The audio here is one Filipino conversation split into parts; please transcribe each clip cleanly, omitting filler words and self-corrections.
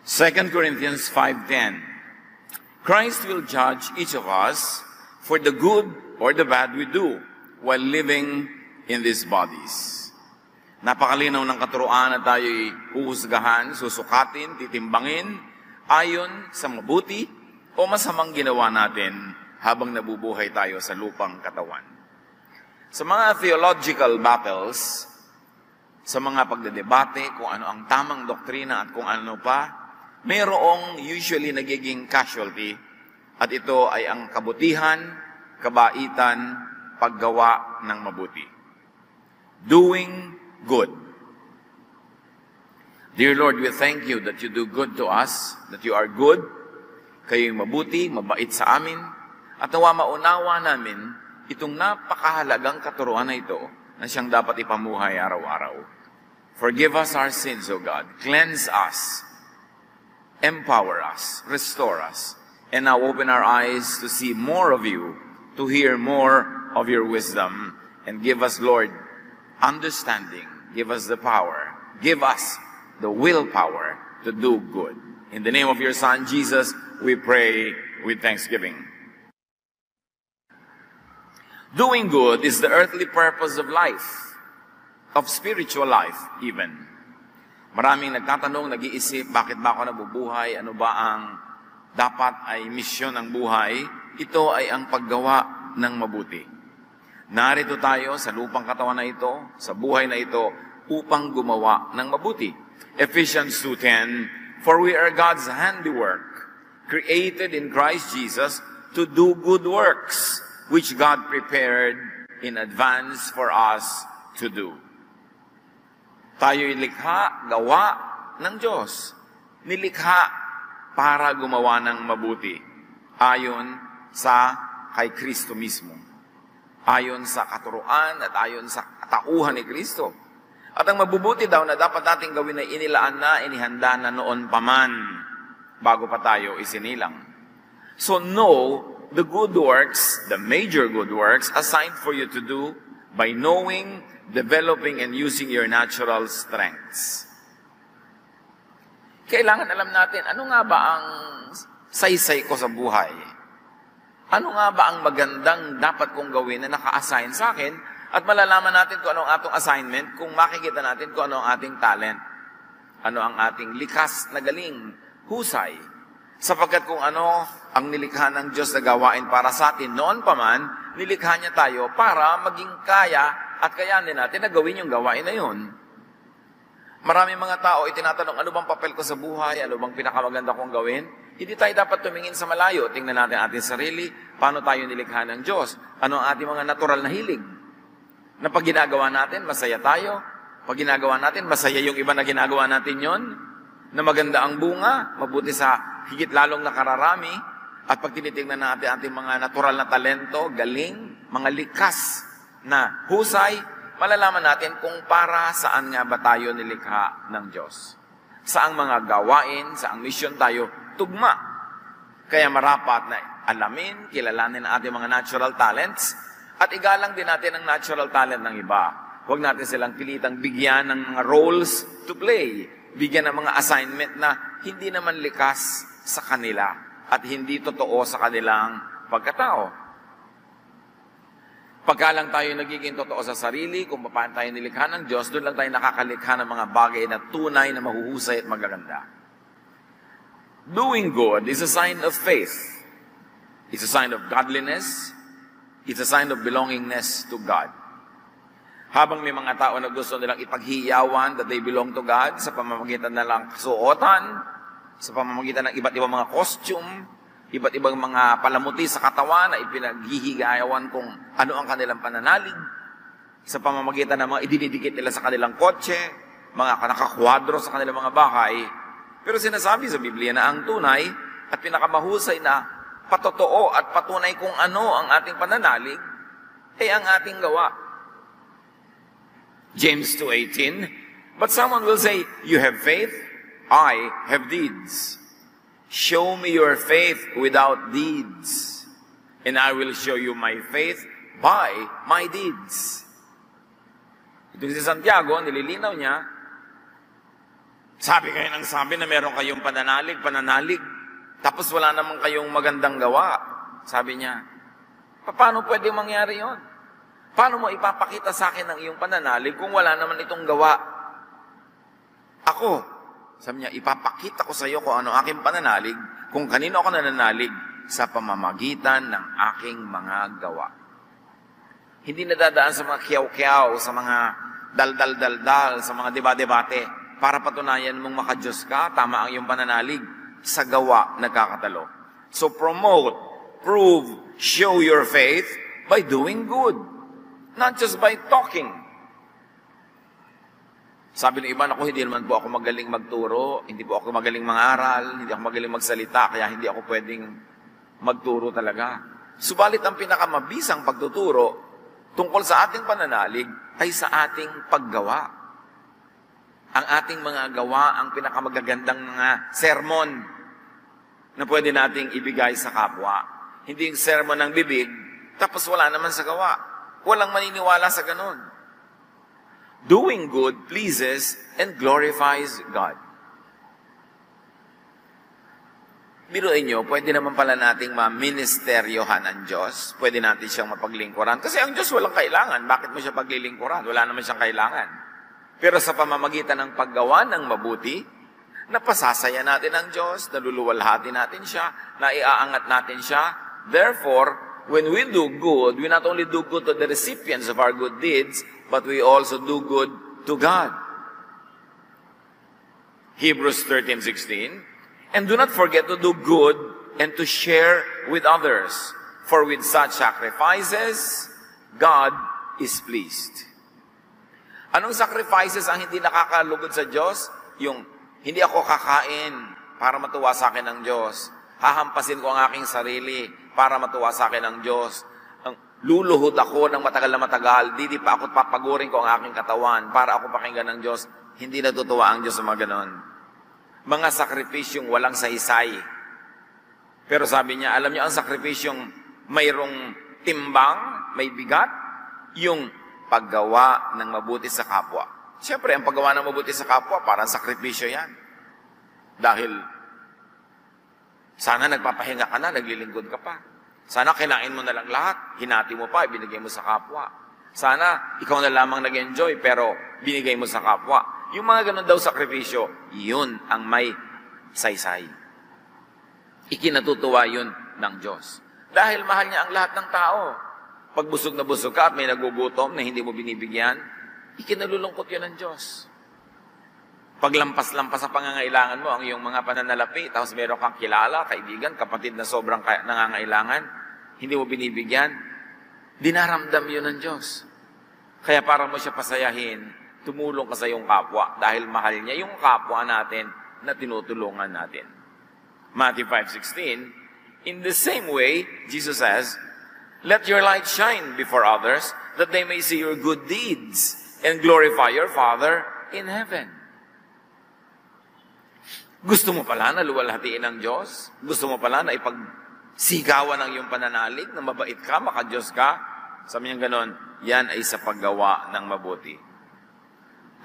2 Corinthians 5:10. Christ will judge each of us for the good or the bad we do while living in these bodies. Napakalinaw ng katuruan na tayo'y uhusgahan, susukatin, titimbangin ayon sa mabuti o masamang ginawa natin habang nabubuhay tayo sa lupang katawan. Sa mga theological battles, sa mga pagdedebate kung ano ang tamang doktrina at kung ano pa, mayroong usually nagiging casualty at ito ay ang kabutihan, kabaitan, paggawa ng mabuti. Doing good. Dear Lord, we thank you that you do good to us, that you are good, kayo'y mabuti, mabait sa amin, at nawa maunawa namin itong napakahalagang katuruan na ito na siyang dapat ipamuhay araw-araw. Forgive us our sins, O God. Cleanse us. Empower us, restore us, and now open our eyes to see more of you, to hear more of your wisdom, and give us, Lord, understanding, give us the power, give us the willpower to do good. In the name of your Son, Jesus, we pray with thanksgiving. Doing good is the earthly purpose of life, of spiritual life even. Maraming nagtatanong, nag-iisip, bakit ba ako nabubuhay? Ano ba ang dapat ay misyon ng buhay? Ito ay ang paggawa ng mabuti. Narito tayo sa lupang katawan na ito, sa buhay na ito, upang gumawa ng mabuti. Ephesians 2:10, For we are God's handiwork, created in Christ Jesus to do good works, which God prepared in advance for us to do. Tayo'y likha, gawa ng Diyos. Nilikha para gumawa ng mabuti. Ayon sa kay Kristo mismo. Ayon sa katuruan at ayon sa katauhan ni Kristo. At ang mabubuti daw na dapat nating gawin ay inilaan na, inihanda na noon pa man, bago pa tayo isinilang. So know the good works, the major good works, assigned for you to do by knowing, developing, and using your natural strengths. Kailangan alam natin, ano nga ba ang saysay ko sa buhay? Ano nga ba ang magandang dapat kong gawin na naka-assign sa akin? At malalaman natin kung ano ang atong assignment, kung makikita natin kung ano ang ating talent. Ano ang ating likas na galing, husay. Sapagkat kung ano ang nilikha ng Diyos na gawain para sa atin, noon pa man, nilikha niya tayo para maging kaya at kayanin natin na gawin yung gawain na yun. Maraming mga tao itinatanong, ano bang papel ko sa buhay? Ano bang pinakamaganda kong gawin? Hindi tayo dapat tumingin sa malayo. Tingnan natin ating sarili. Paano tayo nilikha ng Diyos? Ano ang ating mga natural na hilig? Na pag ginagawa natin, masaya tayo. Pag ginagawa natin, masaya yung iba na ginagawa natin yon. Na maganda ang bunga, mabuti sa higit lalong nakararami. At pag tinitingnan natin ating mga natural na talento, galing, mga likas na husay, malalaman natin kung para saan nga ba tayo nilikha ng Diyos. Saang mga gawain, saang misyon tayo, tugma. Kaya marapat na alamin, kilalanin ang ating mga natural talents, at igalang din natin ang natural talent ng iba. Huwag natin silang pilitang bigyan ng mga roles to play, bigyan ng mga assignment na hindi naman likas sa kanila at hindi totoo sa kanilang pagkatao. Pagka lang tayo nagiging totoo sa sarili, kung paano tayo nilikha ng Diyos, doon lang tayo nakakalikha ng mga bagay na tunay na mahuhusay at magaganda. Doing good is a sign of faith. It's a sign of godliness. It's a sign of belongingness to God. Habang may mga tao na gusto nilang ipaghiyawan that they belong to God sa pamamagitan na lang kasuotan, sa pamamagitan ng iba't ibang mga costume, iba't ibang mga palamuti sa katawan na ipinaghihigayawan kung ano ang kanilang pananalig, sa pamamagitan ng mga idinidikit nila sa kanilang kotse, mga nakakwadro sa kanilang mga bahay. Pero sinasabi sa Biblia na ang tunay at pinakamahusay na patotoo at patunay kung ano ang ating pananalig, ay ang ating gawa. James 2:18, But someone will say, you have faith, I have deeds. Show me your faith without deeds, and I will show you my faith by my deeds. Ito si Santiago, nililinaw niya, Sabi kayo ng sabi na meron kayong pananalig, tapos wala naman kayong magandang gawa. Sabi niya, paano pwede mangyari yon? Paano mo ipapakita sa akin ang iyong pananalig kung wala naman itong gawa? Ako, sabi niya, ipapakita ko sa iyo kung ano aking pananalig, kung kanino ako nananalig sa pamamagitan ng aking mga gawa. Hindi nadadaan sa mga kiyaw-kiyaw, sa mga dal-dal-dal-dal, sa mga deba-debate, para patunayan mong makadiyos ka, tama ang iyong pananalig, sa gawa nagkakatalo. So promote, prove, show your faith by doing good, not just by talking. Sabi ng iba, ako, hindi naman po ako magaling magturo, hindi po ako magaling mangaral, hindi ako magaling magsalita, kaya hindi ako pwedeng magturo talaga. Subalit ang pinakamabisang pagtuturo tungkol sa ating pananalig ay sa ating paggawa. Ang ating mga gawa, ang pinakamagagandang mga sermon na pwede nating ibigay sa kapwa. Hindi yung sermon ng bibig, tapos wala naman sa gawa. Walang maniniwala sa ganun. Doing good pleases and glorifies God. Biruin nyo, pwede naman pala nating ma-ministeryohan ang Diyos. Pwede natin siyang mapaglingkuran. Kasi ang Diyos walang kailangan. Bakit mo siya paglilingkuran? Wala naman siyang kailangan. Pero sa pamamagitan ng paggawa ng mabuti, napasasaya natin ang Diyos, naluluwalhati natin siya, naiaangat natin siya. Therefore, when we do good, we not only do good to the recipients of our good deeds, but we also do good to God. Hebrews 13:16, and do not forget to do good and to share with others, for with such sacrifices, God is pleased. Anong sacrifices ang hindi nakakalugod sa Diyos? Yung hindi ako kakain para matuwa sa akin ng Diyos. Hahampasin ko ang aking sarili para matuwa sa akin ng Diyos. Luluhod ako ng matagal na matagal. Di pa ako papagurin ko ang aking katawan para ako pakinggan ng Diyos. Hindi natutuwa ang Diyos sa mga ganon. Mga sakripisyong walang saysay. Pero sabi niya, alam niyo ang sakripisyong mayroong timbang, may bigat, yung paggawa ng mabuti sa kapwa. Siyempre, ang paggawa ng mabuti sa kapwa, parang sakripisyo yan. Dahil, sana nagpapahinga ka na, naglilingkod ka pa. Sana kinain mo na lang lahat, hinati mo pa, ibinigay mo sa kapwa. Sana, ikaw na lamang nag-enjoy, pero binigay mo sa kapwa. Yung mga ganun daw sakripisyo, yun ang may saysay. Ikinatutuwa yun ng Diyos. Dahil mahal niya ang lahat ng tao. Pag busog na busog ka at may nagugutom na hindi mo binibigyan, ikinalulungkot yun ng Diyos. Pag lampas-lampas sa pangangailangan mo, ang iyong mga pananalapi, tapos meron kang kilala, kaibigan, kapatid na sobrang nangangailangan, hindi mo binibigyan, dinaramdam yun ng Diyos. Kaya para mo siya pasayahin, tumulong ka sa iyong kapwa dahil mahal niya yung kapwa natin na tinutulungan natin. Matthew 5:16, in the same way, Jesus says, let your light shine before others, that they may see your good deeds and glorify your Father in heaven. Gusto mo pala na luwalhatiin ng Diyos? Gusto mo pala na ipagsigawan ng iyong pananalig, na mabait ka, makadiyos ka? Sabi niya ganon, yan ay sa paggawa ng mabuti.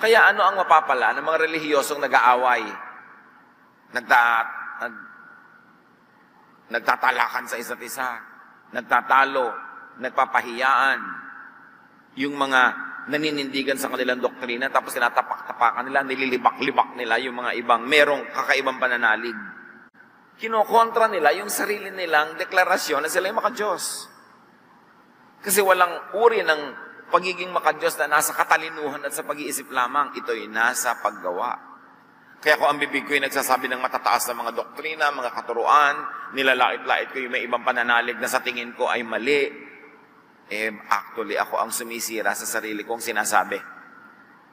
Kaya ano ang mapapala ng mga relihiyosong nag-aaway? Nagtatalakan sa isa't isa, nagtatalo, nagpapahiyaan, yung mga naninindigan sa kanilang doktrina, tapos tinatapak-tapakan nila, nililibak-libak nila yung mga ibang merong kakaibang pananalig. Kinokontra nila yung sarili nilang deklarasyon na sila ay makadiyos. Kasi walang uri ng pagiging makadiyos na nasa katalinuhan at sa pag-iisip lamang, ito'y nasa paggawa. Kaya kung ang bibig ko'y nagsasabi ng matataas na mga doktrina, mga katuruan, nilalait-lait ko yung may ibang pananalig na sa tingin ko ay mali, actually ako ang sumisira sa sarili kong sinasabi.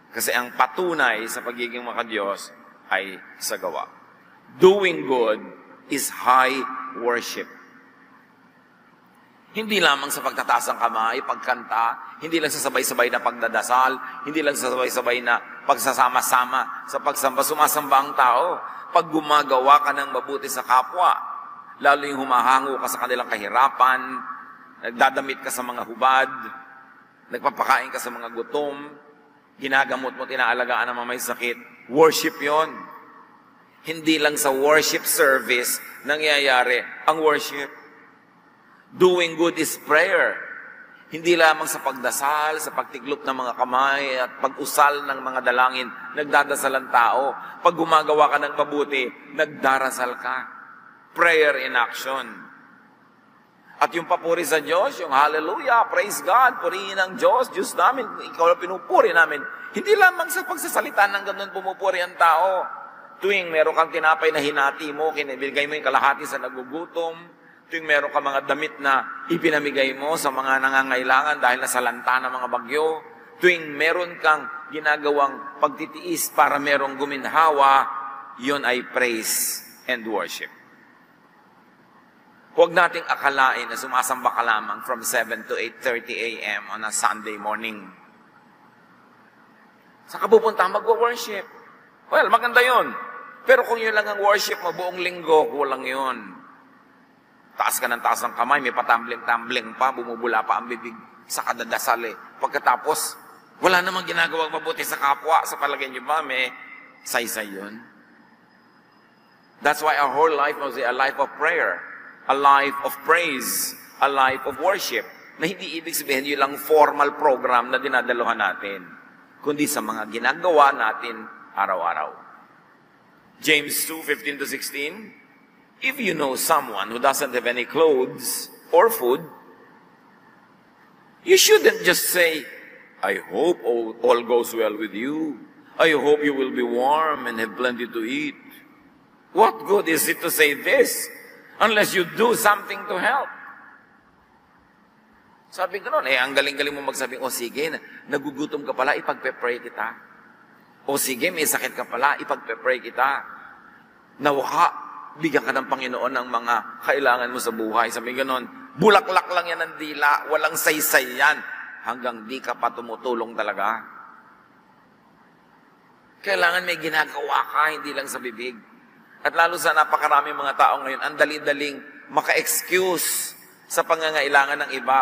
Kasi ang patunay sa pagiging makadiyos ay sa gawa. Doing good is high worship. Hindi lamang sa pagtataas ng kamay, pagkanta, hindi lang sa sabay-sabay na pagdadasal, hindi lang sa sabay-sabay na pagsasama-sama sa pagsamba, sumasamba ang tao. Pag gumagawa ka ng mabuti sa kapwa, lalo yung humahango ka sa kanilang kahirapan, nagdadamit ka sa mga hubad, nagpapakain ka sa mga gutom, ginagamot mo, tinaalagaan ng mga may sakit, worship yon. Hindi lang sa worship service nangyayari ang worship. Doing good is prayer. Hindi lamang sa pagdasal, sa pagtiklop ng mga kamay at pag-usal ng mga dalangin, nagdadasal ang tao. Pag gumagawa ka ng mabuti, nagdarasal ka. Prayer in action. At yung papuri sa Diyos, yung hallelujah, praise God, purihin ang Diyos, Diyos namin, ikaw na pinupuri namin. Hindi lamang sa pagsasalita ng ganun pumupuri ang tao. Tuwing meron kang tinapay na hinati mo, kinibigay mo yung kalahati sa nagugutom. Tuwing meron ka mga damit na ipinamigay mo sa mga nangangailangan dahil nasalanta ng mga bagyo. Tuwing meron kang ginagawang pagtitiis para merong guminhawa, yon ay praise and worship. Huwag nating akalain na sumasamba ka lamang from 7 to 8:30 a.m. on a Sunday morning. Saan ka pupunta? Mag-worship. Well, maganda yon. Pero kung yun lang ang worship mo buong linggo, kulang yun. Taas ka ng taas ng kamay, may patambling-tambling pa, bumubula pa ang bibig sa kadadasal eh. Pagkatapos, wala namang ginagawang mabuti sa kapwa. Sa palagay niyo ba, may saysay yun? That's why our whole life must be a life of prayer, a life of praise, a life of worship. Na hindi ibig sabihin yun lang formal program na dinadaluhan natin, kundi sa mga ginagawa natin araw-araw. James 2:15-16, if you know someone who doesn't have any clothes or food, you shouldn't just say, I hope all goes well with you. I hope you will be warm and have plenty to eat. What good is it to say this unless you do something to help? Sabi ko noon, ang galing-galing mo magsabing, sige, nagugutom ka pala, ipagpe-pray kita. Sige, may sakit ka pala, ipagpe-pray kita. Nawa, bigyan ka ng Panginoon ng mga kailangan mo sa buhay. Sabi ganon, bulaklak lang yan ng dila, walang saysay yan, hanggang di ka pa tumutulong talaga. Kailangan may ginagawa ka, hindi lang sa bibig. At lalo sa napakaraming mga tao ngayon, ang dali-daling maka-excuse sa pangangailangan ng iba.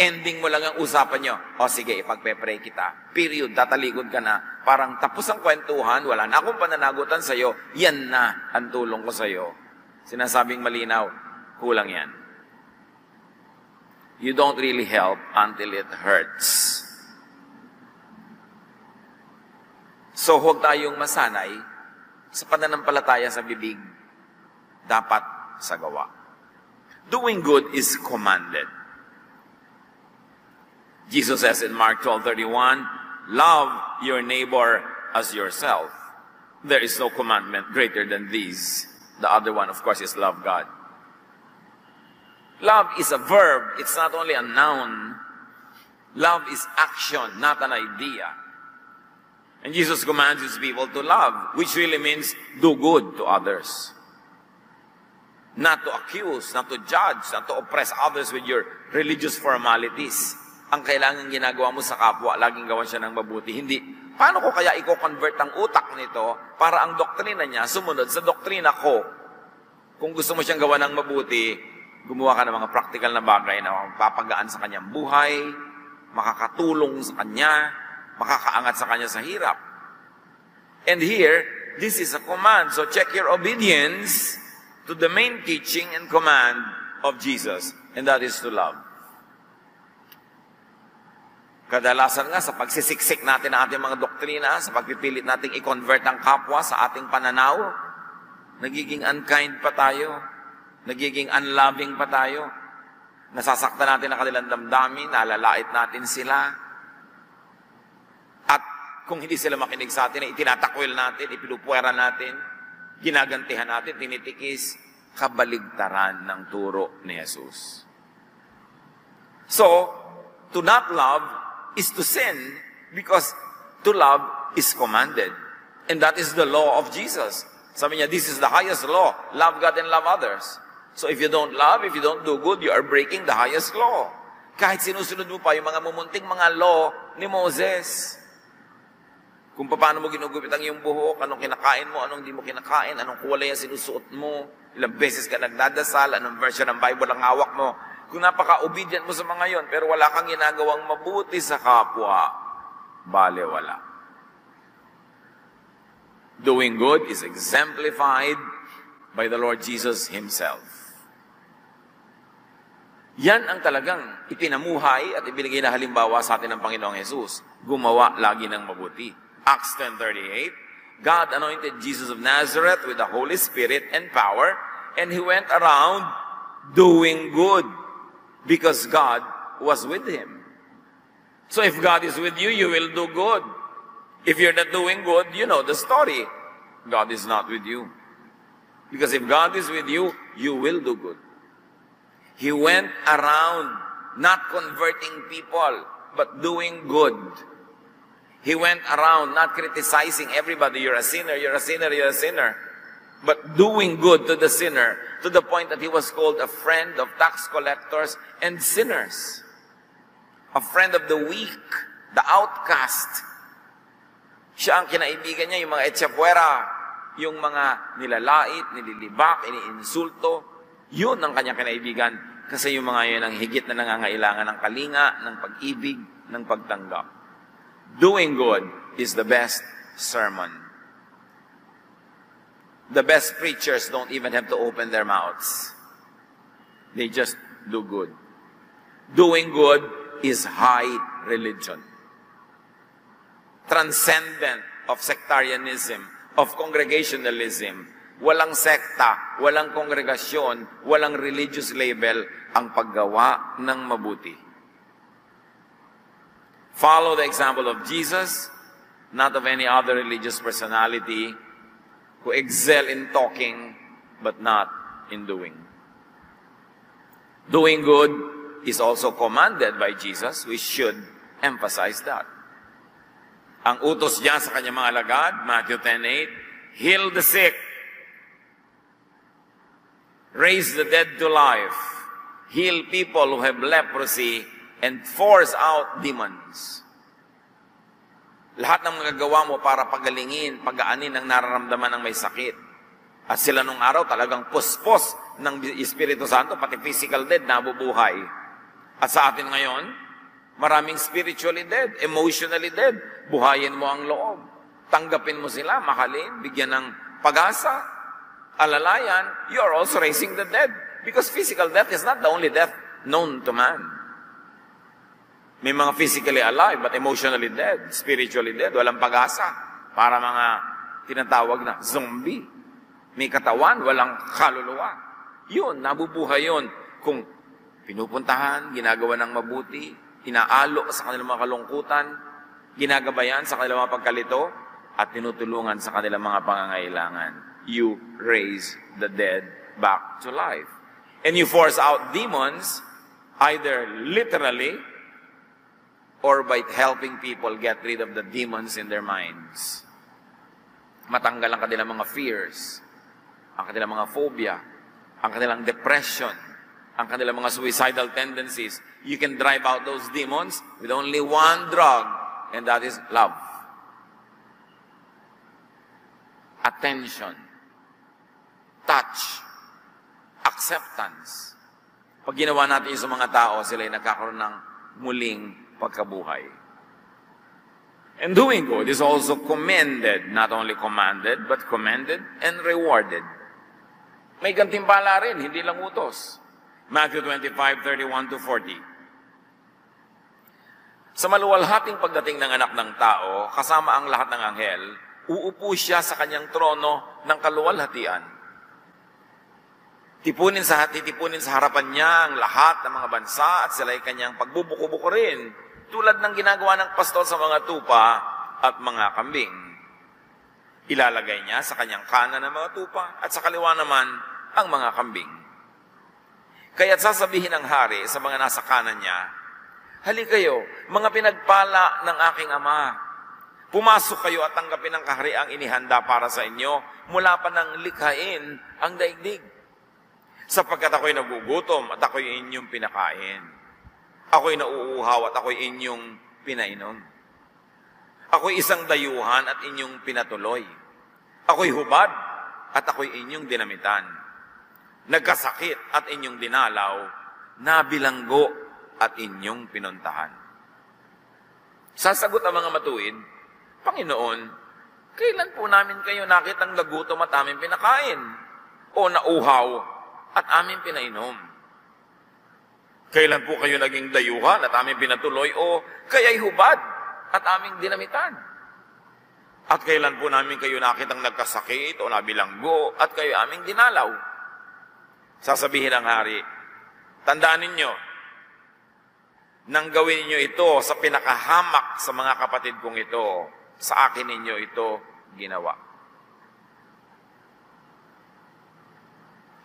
Ending mo lang ang usapan nyo, sige, ipagpe-pray kita. Period, tatalikod ka na. Parang tapos ang kwentuhan, wala na akong pananagutan sa'yo, yan na ang tulong ko sa'yo. Sinasabing malinaw, kulang yan. You don't really help until it hurts. So, huwag tayong masanay sa pananampalataya sa bibig, dapat sa gawa. Doing good is commanded. Jesus says in Mark 12:31, love your neighbor as yourself. There is no commandment greater than these. The other one, of course, is love God. Love is a verb. It's not only a noun. Love is action, not an idea. And Jesus commands his people to love, which really means do good to others. Not to accuse, not to judge, not to oppress others with your religious formalities. Ang kailangan ginagawa mo sa kapwa, laging gawan siya ng mabuti. Hindi, paano ko kaya i-convert ang utak nito para ang doktrina niya sumunod sa doktrina ko? Kung gusto mo siyang gawa ng mabuti, gumawa ka ng mga practical na bagay na mapapagaan sa kanyang buhay, makakatulong sa kanya, makakaangat sa kanya sa hirap. And here, this is a command. So check your obedience to the main teaching and command of Jesus, and that is to love. Kadalasan nga sa pagsisiksik natin ang ating mga doktrina, sa pagpipilit nating i-convert ang kapwa sa ating pananaw, nagiging unkind pa tayo, nagiging unloving pa tayo, nasasaktan natin ang kanilang damdamin, nalalait natin sila, at kung hindi sila makinig sa atin, itinatakwil natin, ipinupuwera natin, ginagantihan natin, tinitikis, kabaligtaran ng turo ni Jesus. So, to not love is to sin, because to love is commanded. And that is the law of Jesus. Sabi niya, this is the highest law. Love God and love others. So if you don't love, if you don't do good, you are breaking the highest law. Kahit sinusunod mo pa yung mga mumunting mga law ni Moses. Kung paano mo ginugupit ang iyong buhok, anong kinakain mo, anong di mo kinakain, anong kulay ang sinusuot mo, ilang beses ka nagdadasal, anong version ng Bible ang hawak mo. Kung napaka-obedient mo sa mga yon, pero wala kang ginagawang mabuti sa kapwa, bale wala. Doing good is exemplified by the Lord Jesus Himself. Yan ang talagang ipinamuhay at ibinigay na halimbawa sa atin ng Panginoong Jesus. Gumawa lagi ng mabuti. Acts 10:38, God anointed Jesus of Nazareth with the Holy Spirit and power, and He went around doing good because God was with Him. So if God is with you, you will do good. If you're not doing good, you know the story. God is not with you. Because if God is with you, you will do good. He went around not converting people, but doing good. He went around not criticizing everybody. You're a sinner, you're a sinner, you're a sinner. But doing good to the sinner, to the point that he was called a friend of tax collectors and sinners. A friend of the weak, the outcast. Siya ang kinaibigan niya, yung mga etchapuera, yung mga nilalait, nililibak, iniinsulto. Yun ang kanyang kinaibigan. Kasi yung mga yun ang higit na nangangailangan ng kalinga, ng pag-ibig, ng pagtanggap. Doing good is the best sermon. The best preachers don't even have to open their mouths. They just do good. Doing good is high religion. Transcendent of sectarianism, of congregationalism. Walang sekta, walang kongregasyon, walang religious label ang paggawa ng mabuti. Follow the example of Jesus, not of any other religious personality who excel in talking but not in doing. Doing good is also commanded by Jesus. We should emphasize that. Ang utos niya sa kanyang mga alagad, Matthew 10:8, heal the sick, raise the dead to life, heal people who have leprosy, and force out demons. Lahat ng magagawa mo para pagalingin, pagaanin ang nararamdaman ng may sakit. At sila nung araw talagang puspos ng Espiritu Santo, pati physical dead, nabubuhay. At sa atin ngayon, maraming spiritually dead, emotionally dead. Buhayin mo ang loob. Tanggapin mo sila, mahalin, bigyan ng pag-asa, alalayan. You are also raising the dead. Because physical death is not the only death known to man. May mga physically alive but emotionally dead, spiritually dead, walang pag-asa. Para mga tinatawag na zombie. May katawan, walang kaluluwa. Yun, nabubuhay yun. Kung pinupuntahan, ginagawa ng mabuti, inaalo sa kanilang mga kalungkutan, ginagabayan sa kanilang mga pagkalito, at tinutulungan sa kanilang mga pangangailangan. You raise the dead back to life. And you force out demons, either literally, or by helping people get rid of the demons in their minds. Matanggal ang kanilang mga fears, ang kanilang mga phobia, ang kanilang depression, ang kanilang mga suicidal tendencies. You can drive out those demons with only one drug, and that is love. Attention. Touch. Acceptance. Pag ginawa natin yung sa mga tao, sila ay nagkakaroon ng muling pagkabuhay. And doing good is also commended, not only commanded, but commended and rewarded. May gantimpala rin, hindi lang utos. Matthew 25:31-40. Sa maluwalhating pagdating ng anak ng tao, kasama ang lahat ng anghel, uupo siya sa kanyang trono ng kaluwalhatian. Titipunin sa harapan niya ang lahat ng mga bansa at sila ay kanyang pagbubuko-buko rin, tulad ng ginagawa ng pastol sa mga tupa at mga kambing. Ilalagay niya sa kanyang kanan ang mga tupa at sa kaliwa naman ang mga kambing. Kaya't sasabihin ng hari sa mga nasa kanan niya, hali kayo, mga pinagpala ng aking ama. Pumasok kayo at tanggapin ang kahariang inihanda para sa inyo mula pa nang likhain ang daigdig. Sapagkat ako'y nagugutom at ako'y inyong pinakain. Ako'y nauuhaw at ako'y inyong pinainom. Ako'y isang dayuhan at inyong pinatuloy. Ako'y hubad at ako'y inyong dinamitan. Nagkasakit at inyong dinalaw, nabilanggo at inyong pinuntahan. Sasagot ang mga matuwid, Panginoon, Kailan po namin kayo nakitang nagutom at aming pinakain? O nauhaw at aming pinainom? Kailan po kayo naging dayuhan at aming pinatuloy? O kaya'y hubad at aming dinamitan? At kailan po namin kayo nakitang nagkasakit o nabilanggo at kayo aming dinalaw? Sasabihin ng hari, tandaan ninyo, nang gawin ninyo ito sa pinakahamak sa mga kapatid kong ito, sa akin ninyo ito ginawa.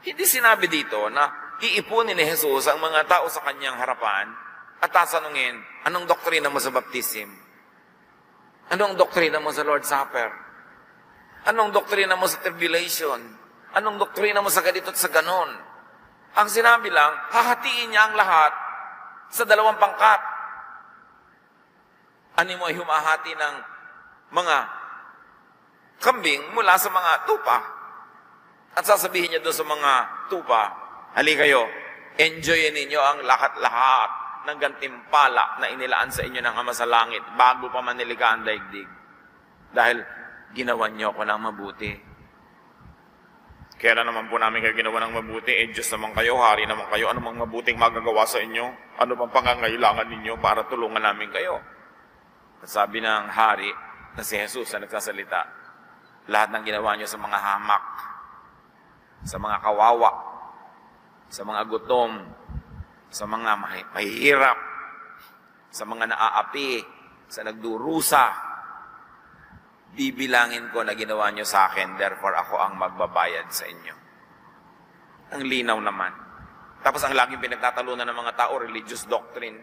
Hindi sinabi dito na iipunin ni Jesus ang mga tao sa kanyang harapan at tatanungin, anong doktrina mo sa baptism? Anong doktrina mo sa Lord's Supper? Anong doktrina mo sa tribulation? Anong doktrina mo sa ganito at sa ganon? Ang sinabi lang, hahatiin niya ang lahat sa dalawang pangkat. Ano mo ay humahati ng mga kambing mula sa mga tupa. At sasabihin niya doon sa mga tupa, hali kayo, enjoyin ninyo ang lahat-lahat ng gantimpala na inilaan sa inyo ng Ama sa Langit bago pa man nilikha ang daigdig. Dahil ginawan niyo ako ng mabuti. Kaya naman po namin kayo ginawa ng mabuti, Diyos naman kayo, hari naman kayo, ano mang mabuting magagawa sa inyo? Ano bang pangangailangan ninyo para tulungan namin kayo? At sabi ng hari na si Jesus na nagsasalita, lahat ng ginawa niyo sa mga hamak, sa mga kawawa, sa mga gutom, sa mga mahihirap, sa mga naaapi, sa nagdurusa, bibilangin ko na ginawa nyo sa akin, therefore ako ang magbabayad sa inyo. Ang linaw naman. Tapos ang laging pinagtatalunan ng mga tao, religious doctrine.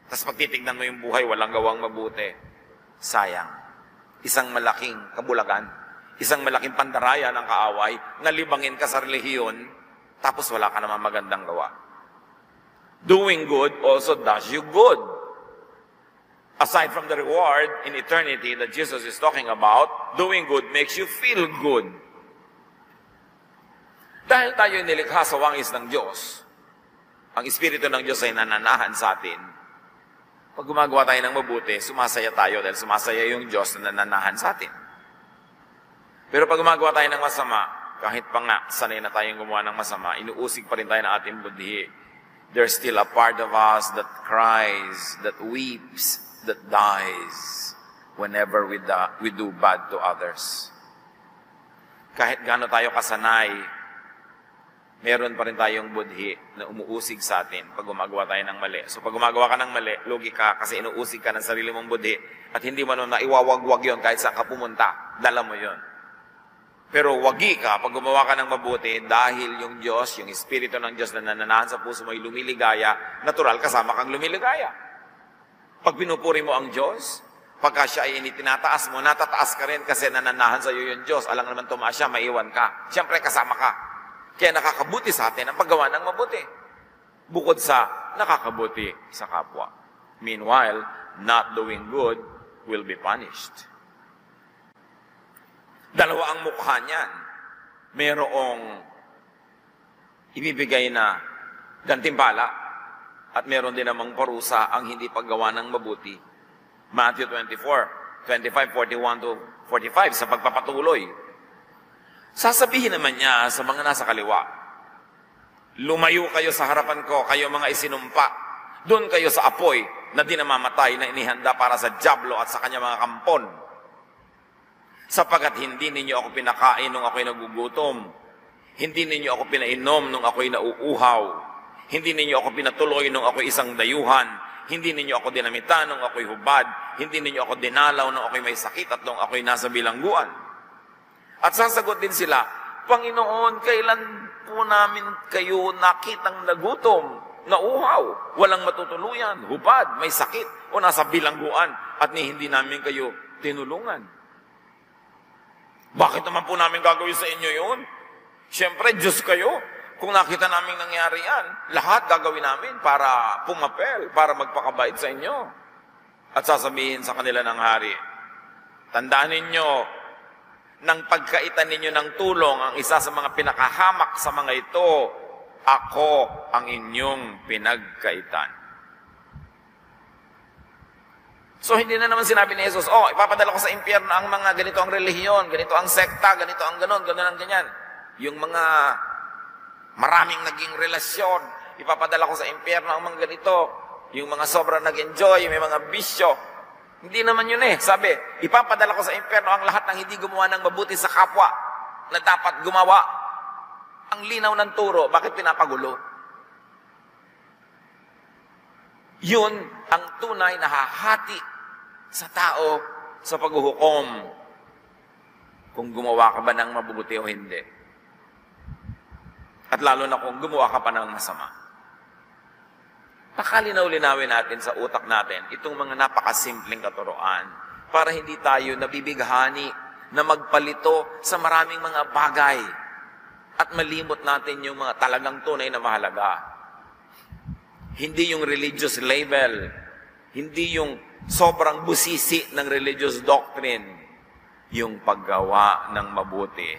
Tapos pag titignan mo yung buhay, walang gawang mabuti. Sayang. Isang malaking kabulagan, isang malaking pandaraya ng kaaway, nalibangin ka sa relihiyon, tapos wala ka naman magandang gawa. Doing good also does you good. Aside from the reward in eternity that Jesus is talking about, doing good makes you feel good. Dahil tayo nilikha sa wangis ng Diyos, ang Espiritu ng Diyos ay nananahan sa atin. Pag gumagawa tayo ng mabuti, sumasaya tayo dahil sumasaya yung Diyos na nananahan sa atin. Pero pag gumagawa tayo ng masama, kahit pa nga sanay na tayong gumawa ng masama, inuusig pa rin tayo ng ating budhi. There's still a part of us that cries, that weeps, that dies whenever we do bad to others. Kahit gaano tayo kasanay, meron pa rin tayong budhi na umuusig sa atin pag gumagawa tayo ng mali. So pag gumagawa ka ng mali, lugi ka kasi inuusig ka ng sarili mong budhi at hindi mo na iwawagwag yon kahit saan ka pumunta. Dala mo yon. Pero wagi ka pag gumawa ka ng mabuti dahil yung Diyos, yung Espiritu ng Diyos na nananahan sa puso mo ay lumiligaya, natural kasama kang lumiligaya. Pag pinupuri mo ang Diyos, pagka siya ay initinataas mo, natataas ka rin kasi nananahan sa iyo yung Diyos. Alam naman tumaas siya, maiwan ka. Siyempre kasama ka. Kaya nakakabuti sa atin ang paggawa ng mabuti. Bukod sa nakakabuti sa kapwa. Meanwhile, not doing good will be punished. Dalawa ang mukha niyan. Merong ibibigay na gantimpala at meron din namang parusa ang hindi paggawa ng mabuti. Matthew 24, 25, 41 to 45 sa pagpapatuloy. Sasabihin naman niya sa mga nasa kaliwa, lumayo kayo sa harapan ko, kayo mga isinumpa. Doon kayo sa apoy na di namamatay na inihanda para sa dyablo at sa kanya mga kampon. Sapagat hindi ninyo ako pinakain nung ako'y nagugutom. Hindi ninyo ako pinainom nung ako'y nauuhaw. Hindi ninyo ako pinatuloy nung ako'y isang dayuhan. Hindi ninyo ako dinamitan nung ako'y hubad. Hindi ninyo ako dinalaw nung ako'y may sakit at nung ako'y nasa bilangguan. At sasagot din sila, Panginoon, kailan po namin kayo nakitang nagutom, nauhaw, walang matutuluyan, hubad, may sakit, o nasa bilangguan, at hindi namin kayo tinulungan? Bakit naman po namin gagawin sa inyo yun? Siyempre, Diyos kayo. Kung nakita namin nangyari yan, lahat gagawin namin para pumapel, para magpakabait sa inyo. At sasabihin sa kanila ng hari, tandaan ninyo, nang pagkaitan ninyo ng tulong ang isa sa mga pinakahamak sa mga ito, ako ang inyong pinagkaitan. So, hindi na naman sinabi ni Jesus, ipapadala ko sa impyerno ang mga ganito ang relihiyon, ganito ang sekta, ganito ang ganon, ganon ang ganyan. Yung mga maraming naging relasyon, ipapadala ko sa impyerno ang mga ganito. Yung mga sobrang nag-enjoy, may mga bisyo. Hindi naman yun eh. Sabi, ipapadala ko sa impyerno ang lahat ng hindi gumawa ng mabuti sa kapwa na dapat gumawa. Ang linaw ng turo, bakit pinapagulo? Yun ang tunay na hahati sa tao sa paghuhukom. Kung gumawa ka ba ng mabuti o hindi. At lalo na kung gumawa ka pa ng masama. Pakalinaw-linawin natin sa utak natin itong mga napakasimpleng katuroan para hindi tayo nabibighani na magpalito sa maraming mga bagay at malimot natin yung mga talagang tunay na mahalaga. Hindi yung religious label, hindi yung sobrang busisi ng religious doctrine, yung paggawa ng mabuti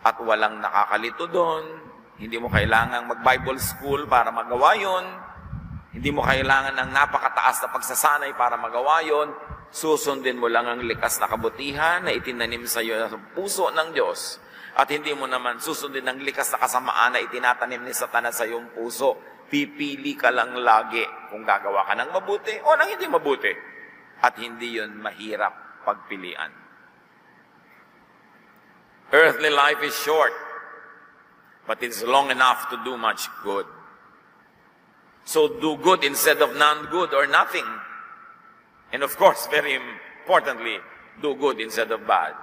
at walang nakakalito doon. Hindi mo kailangang mag-Bible school para magawa yun. Hindi mo kailangan ng napakataas na pagsasanay para magawa yun. Susundin mo lang ang likas na kabutihan na itinanim sa iyo sa puso ng Diyos. At hindi mo naman susundin ang likas na kasamaan na itinatanim ni Satanas sa iyong puso. Pipili ka lang lagi kung gagawa ka ng mabuti o ng hindi mabuti. At hindi yun mahirap pagpilian. Earthly life is short, but it's long enough to do much good. So do good instead of non-good or nothing. And of course, very importantly, do good instead of bad.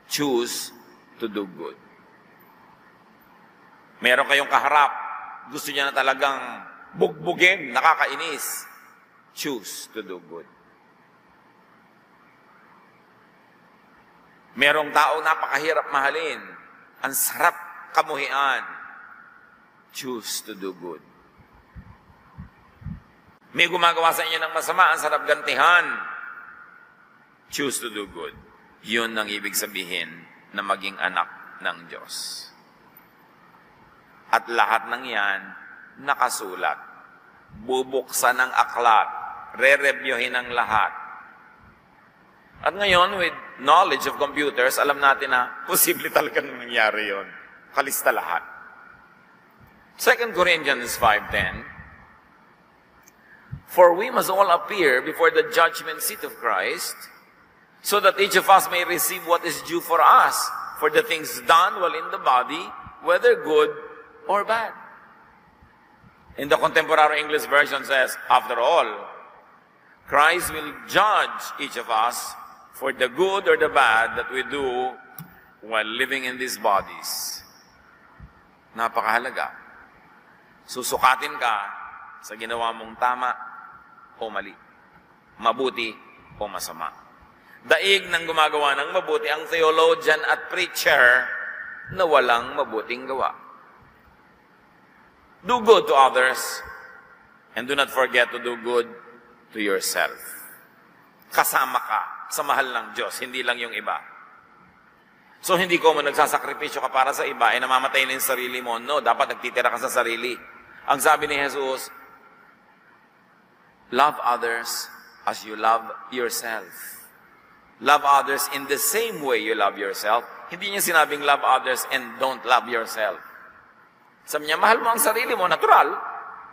Choose to do good. Meron kayong kaharap, gusto niya na talagang bugbugin, nakakainis. Choose to do good. Merong tao napakahirap mahalin, ang sarap kamuhian. Choose to do good. May gumagawa sa inyo ng masama, ang sarap gantihan. Choose to do good. Yun ang ibig sabihin na maging anak ng Diyos. At lahat ng yan, nakasulat. Bubuksan ng aklat. Re-reviewin ang lahat. At ngayon, with knowledge of computers, alam natin na posible talagang nangyari yun. Kalista lahat. 2 Corinthians 5:10, for we must all appear before the judgment seat of Christ, so that each of us may receive what is due for us, for the things done while in the body, whether good or bad. In the Contemporary English Version says, after all, Christ will judge each of us for the good or the bad that we do while living in these bodies. Napakahalaga. Susukatin ka sa ginawa mong tama o mali, mabuti o masama. Daig ng gumagawa ng mabuti ang theologian at preacher na walang mabuting gawa. Do good to others and do not forget to do good to yourself. Kasama ka sa mahal ng Diyos, hindi lang yung iba. So hindi ko mo nagsasakripisyo ka para sa iba, ay namamatay na yung sarili mo. No, dapat nagtitira ka sa sarili. Ang sabi ni Jesus, love others as you love yourself. Love others in the same way you love yourself. Hindi niya sinabing love others and don't love yourself. Sabi niya, mahal mo ang sarili mo, natural.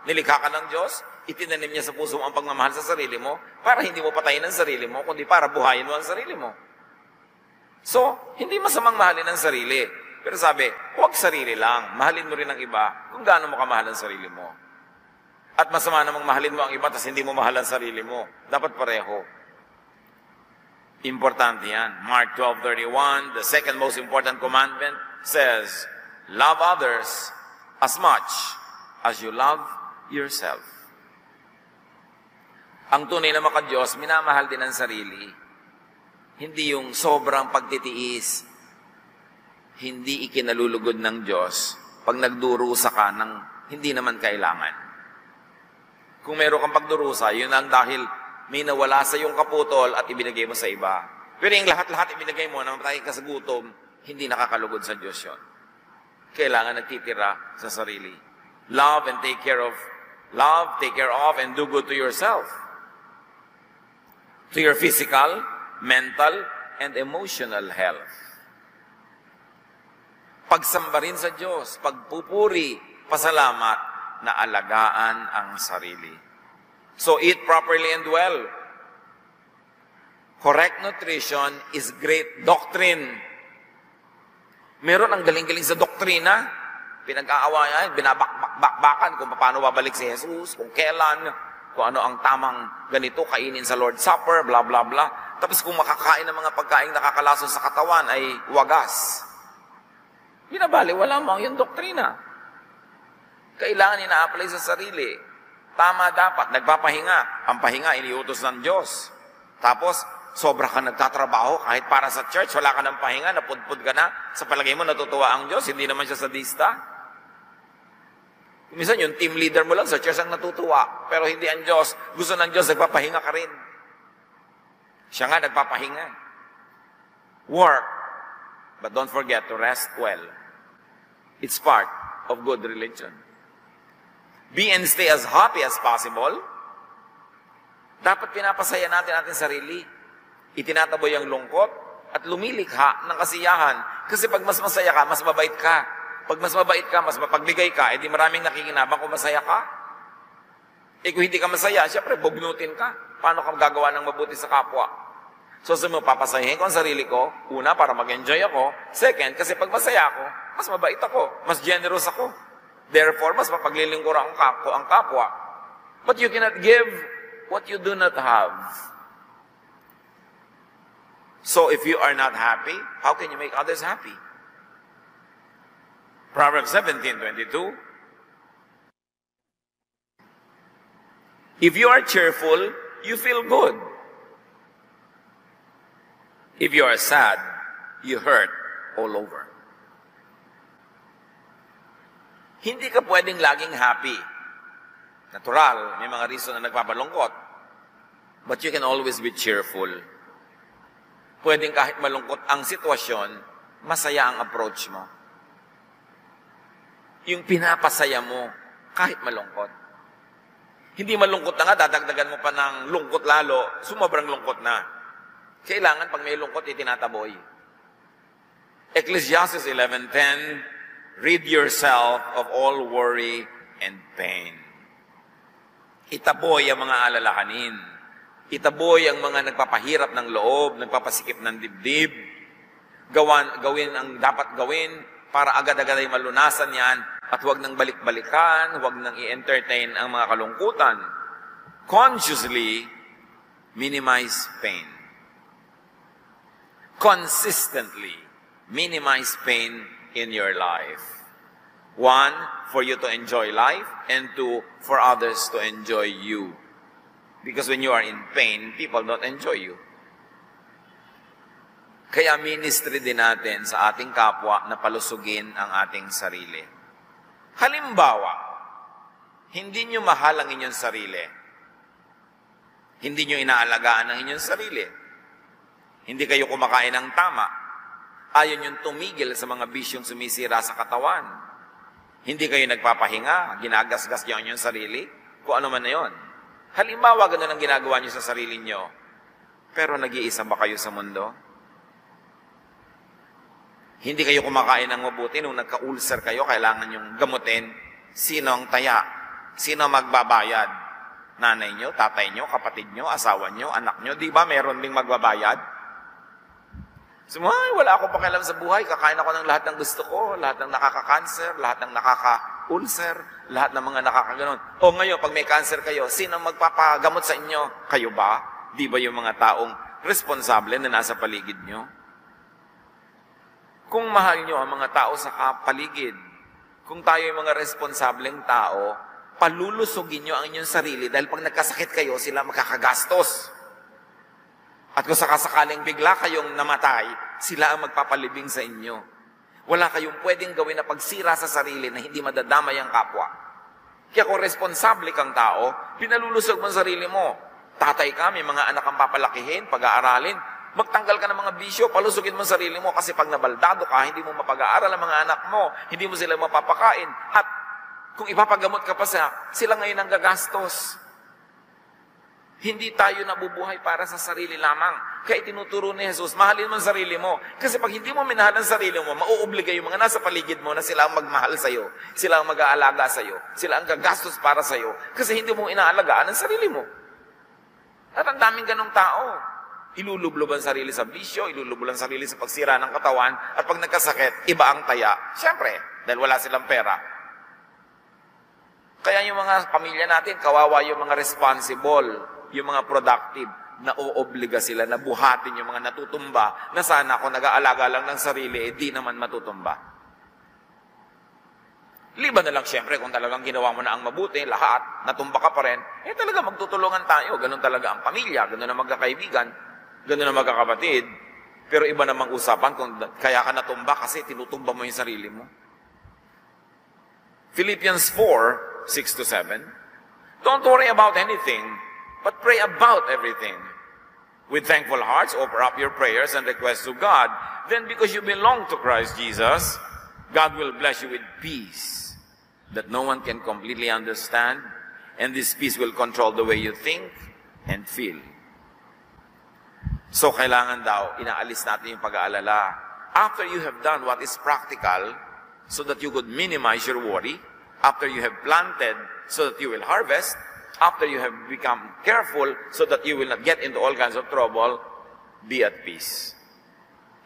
Nilikha ka ng Diyos, itinanim niya sa puso mo ang pagmamahal sa sarili mo para hindi mo patayin ang sarili mo, kundi para buhayin mo ang sarili mo. So, hindi masamang mahalin ang sarili. Pero sabi, huwag sarili lang. Mahalin mo rin ang iba kung gaano mo kamahal ang sarili mo. At masama namang mahalin mo ang iba tapos hindi mo mahal ang sarili mo. Dapat pareho. Importante yan. Mark 12:31, the second most important commandment says, love others as much as you love yourself. Ang tunay na maka-Diyos, minamahal din ang sarili. Hindi yung sobrang pagtitiis. Hindi ikinalulugod ng Diyos pag nagdurusa ka ng hindi naman kailangan. Kung meron kang pagdurusa, yun ang dahil may nawala sa iyong kaputol at ibinigay mo sa iba. Pero yung lahat-lahat ibinigay mo, namatay ka sa gutom, hindi nakakalugod sa Diyos yun. Kailangan nagtitira sa sarili. Love, take care of, and do good to yourself. to your physical, mental, and emotional health. Pagsamba rin sa Diyos, pagpupuri, pasalamat, na alagaan ang sarili. So eat properly and well. Correct nutrition is great doctrine. Meron ang galing-galing sa doktrina. Pinag-aawayan, binabakbakan kung paano babalik si Jesus, kung kailan, kung ano ang tamang ganito, kainin sa Lord's Supper, bla bla bla. Tapos kung makakain ng mga pagkain nakakalason sa katawan ay wagas. Binabaliwala mo yung doktrina. Kailangan ina-apply sa sarili. Tama dapat, nagpapahinga. Ang pahinga, iniutos ng Diyos. Tapos, sobra ka nagtatrabaho, kahit para sa church, wala ka ng pahinga, napudpud ka na. Sa palagay mo, natutuwa ang Diyos, hindi naman siya sadista. Minsan, yung team leader mo lang sa church ang natutuwa. Pero hindi ang Diyos. Gusto ng Diyos, nagpapahinga ka rin. Siya nga, nagpapahinga. Work. But don't forget to rest well. It's part of good religion. Be and stay as happy as possible. Dapat pinapasaya natin ating sarili. Itinataboy ang lungkot at lumilikha ng kasiyahan. Kasi pag mas masaya ka, mas mabait ka. Pag mas mabait ka, mas mapagbigay ka, edi maraming nakikinabang kung masaya ka. Kung hindi ka masaya, syempre, bugnutin ka. Paano ka gagawa ng mabuti sa kapwa? So, papasayahin ko ang sarili ko. Una, para mag-enjoy ako. Second, kasi pag masaya ako, mas mabait ako. Mas generous ako. Therefore, mas mapaglilingkuran ang kapwa. But you cannot give what you do not have. So, if you are not happy, how can you make others happy? Proverbs 17:22. If you are cheerful, you feel good. If you are sad, you hurt all over. Hindi ka pwedeng laging happy. Natural, may mga reason na nagpapalungkot. But you can always be cheerful. Pwedeng kahit malungkot ang sitwasyon, masaya ang approach mo. Yung pinapasaya mo, kahit malungkot. Hindi malungkot na nga, dadagdagan mo pa ng lungkot lalo, sumobrang lungkot na. Kailangan pag may lungkot, itinataboy. Ecclesiastes 11:10, rid yourself of all worry and pain. Itaboy ang mga alalahanin. Itaboy ang mga nagpapahirap ng loob, nagpapasikip ng dibdib. Gawin ang dapat gawin para agad-agad ay malunasan yan at huwag nang balik-balikan, huwag nang i-entertain ang mga kalungkutan. Consciously minimize pain. Consistently minimize pain in your life. One, for you to enjoy life, and two, for others to enjoy you. Because when you are in pain, people don't enjoy you. Kaya ministry din natin sa ating kapwa na palusugin ang ating sarili. Halimbawa, hindi nyo mahal ang inyong sarili. Hindi nyo inaalagaan ang inyong sarili. Hindi kayo kumakain ng tama. Ayaw nyo tumigil sa mga bisyong sumisira sa katawan. Hindi kayo nagpapahinga, ginagasgas nyo ang inyong sarili, kung ano man na yun. Halimbawa, ganun ang ginagawa nyo sa sarili nyo. Pero nag-iisa ba kayo sa mundo? Hindi kayo kumakain ng mabuti. Nung nagka-ulcer kayo, kailangan nyong gamutin. Sino ang taya? Sino magbabayad? Nanay nyo, tatay nyo, kapatid nyo, asawa nyo, anak nyo. Di ba meron ding magbabayad? Wala akong pakialam sa buhay. Kakain ako ng lahat ng gusto ko. Lahat ng nakaka-cancer, lahat ng nakaka-ulcer, lahat ng mga nakakaganon. O ngayon, pag may cancer kayo, sino magpapagamot sa inyo? Kayo ba? Di ba yung mga taong responsable na nasa paligid nyo? Kung mahal nyo ang mga tao sa paligid, kung tayo yung mga responsableng tao, palulusugin nyo ang inyong sarili dahil pag nagkasakit kayo, sila makakagastos. At kung sakasakaling bigla kayong namatay, sila ang magpapalibing sa inyo. Wala kayong pwedeng gawin na pagsira sa sarili na hindi madadamay ang kapwa. Kaya kung responsable kang tao, pinalulusog mo ang sarili mo. Tatay ka, may mga anak kang papalakihin, pag-aaralin, magtanggal ka ng mga bisyo, palusugin mo ang sarili mo kasi pag nabaldado ka, hindi mo mapag-aaral ang mga anak mo, hindi mo sila mapapakain. At kung ipapagamot ka pa sila ngayon ang gagastos. Hindi tayo nabubuhay para sa sarili lamang. Kaya tinuturo ni Jesus, mahalin mo ang sarili mo. Kasi pag hindi mo minahal ang sarili mo, mauobliga yung mga nasa paligid mo na sila ang magmahal sa'yo. Sila ang mag-aalaga sa'yo. Sila ang gagastos para sa'yo. Kasi hindi mo inaalagaan ang sarili mo. At ang daming ganong tao. Ilulublob ang sarili sa bisyo, ilulublob ang sarili sa pagsira ng katawan, at pag nagkasakit, iba ang taya. Siyempre, dahil wala silang pera. Kaya yung mga pamilya natin, kawawa yung mga responsible, yung mga productive, na uobliga sila na buhatin yung mga natutumba, na sana kung nag-aalaga lang ng sarili, di naman matutumba. Liban na lang siyempre kung talagang ginawa mo na ang mabuti, lahat, natumba ka pa rin, talaga magtutulungan tayo. Ganun talaga ang pamilya, ganun ang magkakaibigan, ganun ang magkakapatid. Pero iba namang usapan kung kaya ka natumba kasi tinutumba mo yung sarili mo. Philippians 4:6-7, don't worry about anything, but pray about everything. With thankful hearts, offer up your prayers and requests to God. Then because you belong to Christ Jesus, God will bless you with peace that no one can completely understand, and this peace will control the way you think and feel. So kailangan daw, inaalis natin yung pag-aalala. After you have done what is practical, so that you could minimize your worry, after you have planted, so that you will harvest, after you have become careful, so that you will not get into all kinds of trouble, be at peace.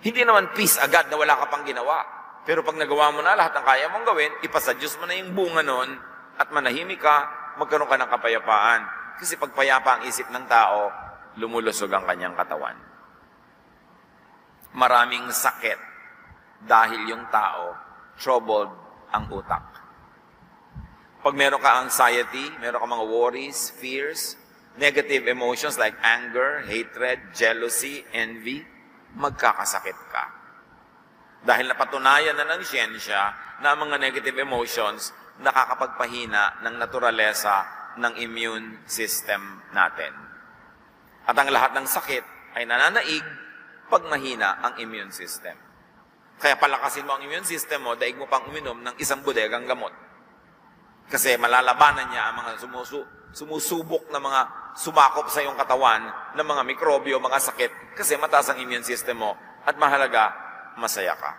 Hindi naman peace agad na wala ka pang ginawa. Pero pag nagawa mo na lahat ng kaya mong gawin, ipasadyos mo na yung bunga nun, at manahimik ka, magkaroon ka ng kapayapaan. Kasi pag payapa ang isip ng tao, lumulusog ang kanyang katawan. Maraming sakit dahil yung tao, troubled ang utak. Pag meron ka anxiety, meron ka mga worries, fears, negative emotions like anger, hatred, jealousy, envy, magkakasakit ka. Dahil napatunayan na ng siyensya na ang mga negative emotions nakakapagpahina ng naturalesa ng immune system natin. At ang lahat ng sakit ay nananaig pag mahina ang immune system. Kaya palakasin mo ang immune system mo, daig mo pang uminom ng isang bodegang gamot. Kasi malalabanan niya ang mga sumusubok na mga sumakop sa iyong katawan ng mga mikrobyo, mga sakit, kasi mataas ang immune system mo. At mahalaga, masaya ka.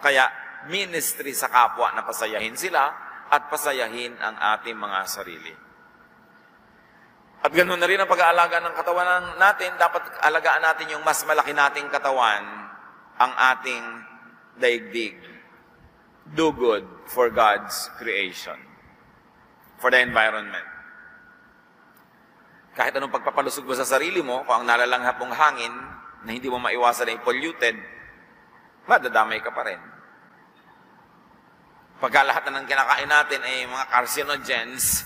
Kaya, ministry sa kapwa na pasayahin sila at pasayahin ang ating mga sarili. At ganoon na rin ang pag-aalaga ng katawan natin. Dapat alagaan natin yung mas malaki nating katawan, ang ating daigdig. Do good for God's creation, for the environment. Kahit anong pagpapalusog mo sa sarili mo, kung ang nalalanghap mong hangin na hindi mo maiwasan ay polluted, madadamay ka pa rin. Pagka lahat na ng kinakain natin ay mga carcinogens,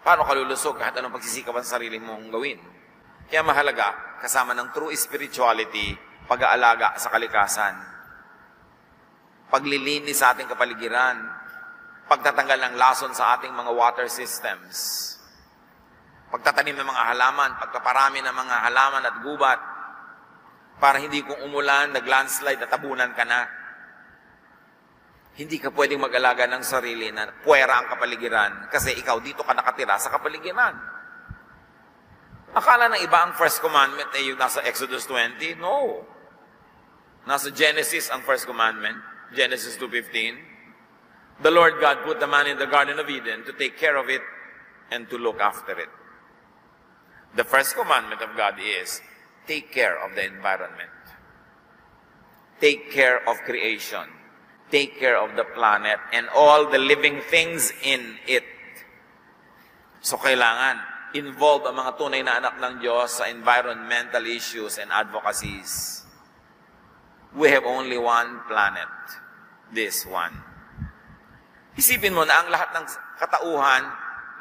paano ka lulusog kahit anong pagsisikapan sa sarili mong gawin? Kaya mahalaga, kasama ng true spirituality, pag-aalaga sa kalikasan. Paglilinis sa ating kapaligiran, pagtatanggal ng lason sa ating mga water systems, pagtatanim ng mga halaman, pagpaparami ng mga halaman at gubat, para hindi kung umulan, nag-landslide, natabunan ka na. Hindi ka pwedeng mag-alaga ng sarili na puwera ang kapaligiran kasi ikaw dito ka nakatira sa kapaligiran. Akala ng iba ang first commandment ay yung nasa Exodus 20? No. Nasa Genesis ang first commandment, Genesis 2:15. The Lord God put the man in the Garden of Eden to take care of it and to look after it. The first commandment of God is, take care of the environment. Take care of creation. Take care of the planet and all the living things in it. So kailangan, involve ang mga tunay na anak ng Diyos sa environmental issues and advocacies. We have only one planet. This one. Isipin mo na ang lahat ng katauhan,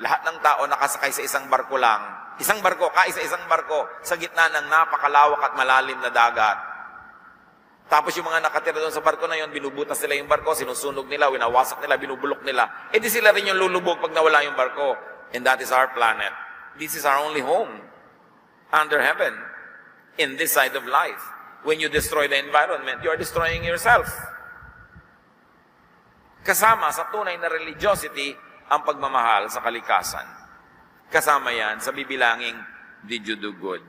lahat ng tao nakasakay sa isang barko lang. Isang barko, kaisa-isang barko, sa gitna ng napakalawak at malalim na dagat. Tapos yung mga nakatira doon sa barko na yon, binubutas nila yung barko, sinusunog nila, winawasak nila, binubulok nila. Eh di sila rin yung lulubog pag nawala yung barko. And that is our planet. This is our only home under heaven, in this side of life. When you destroy the environment, you are destroying yourself. Kasama sa tunay na religiosity ang pagmamahal sa kalikasan. Kasama yan sa bibilanging, did you do good?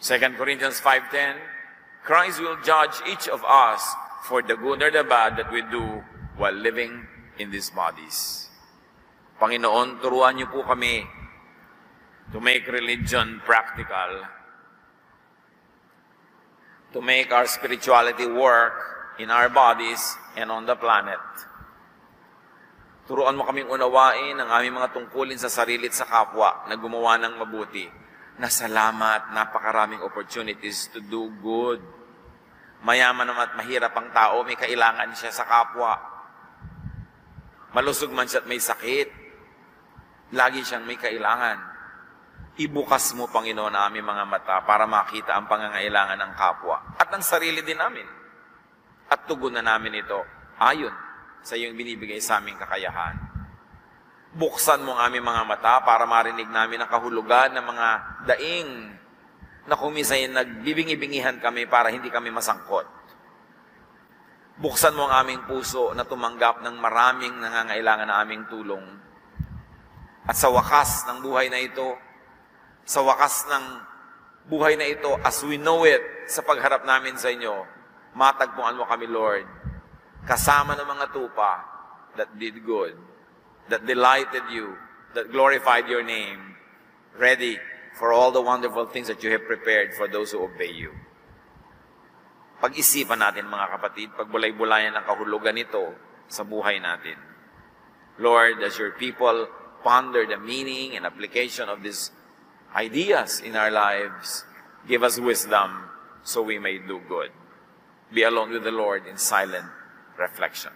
2 Corinthians 5:10, Christ will judge each of us for the good or the bad that we do while living in these bodies. Panginoon, turuan niyo po kami to make religion practical, to make our spirituality work in our bodies and on the planet. Turuan mo kaming unawain ang aming mga tungkulin sa sarili at sa kapwa na gumawa ng mabuti. Na salamat, napakaraming opportunities to do good. Mayaman naman at mahirap ang tao, may kailangan siya sa kapwa. Malusog man siya at may sakit, lagi siyang may kailangan. Ibukas mo, Panginoon, ang aming mga mata para makita ang pangangailangan ng kapwa at ng sarili din namin. At tugunan namin ito ayon sa iyong binibigay sa aming kakayahan. Buksan mo ang aming mga mata para marinig namin ang kahulugan ng mga daing na kumisay nagbibingi-bingihan kami para hindi kami masangkot. Buksan mo ang aming puso na tumanggap ng maraming nangangailangan na aming tulong. At sa wakas ng buhay na ito, sa wakas ng buhay na ito, as we know it, sa pagharap namin sa inyo, matagpuan mo kami, Lord, kasama ng mga tupa that did good, that delighted you, that glorified your name, ready for all the wonderful things that you have prepared for those who obey you. Pag-isipan natin, mga kapatid, pagbulay-bulayan ang kahulugan nito sa buhay natin. Lord, as your people ponder the meaning and application of these ideas in our lives, give us wisdom so we may do good. Be alone with the Lord in silent reflection.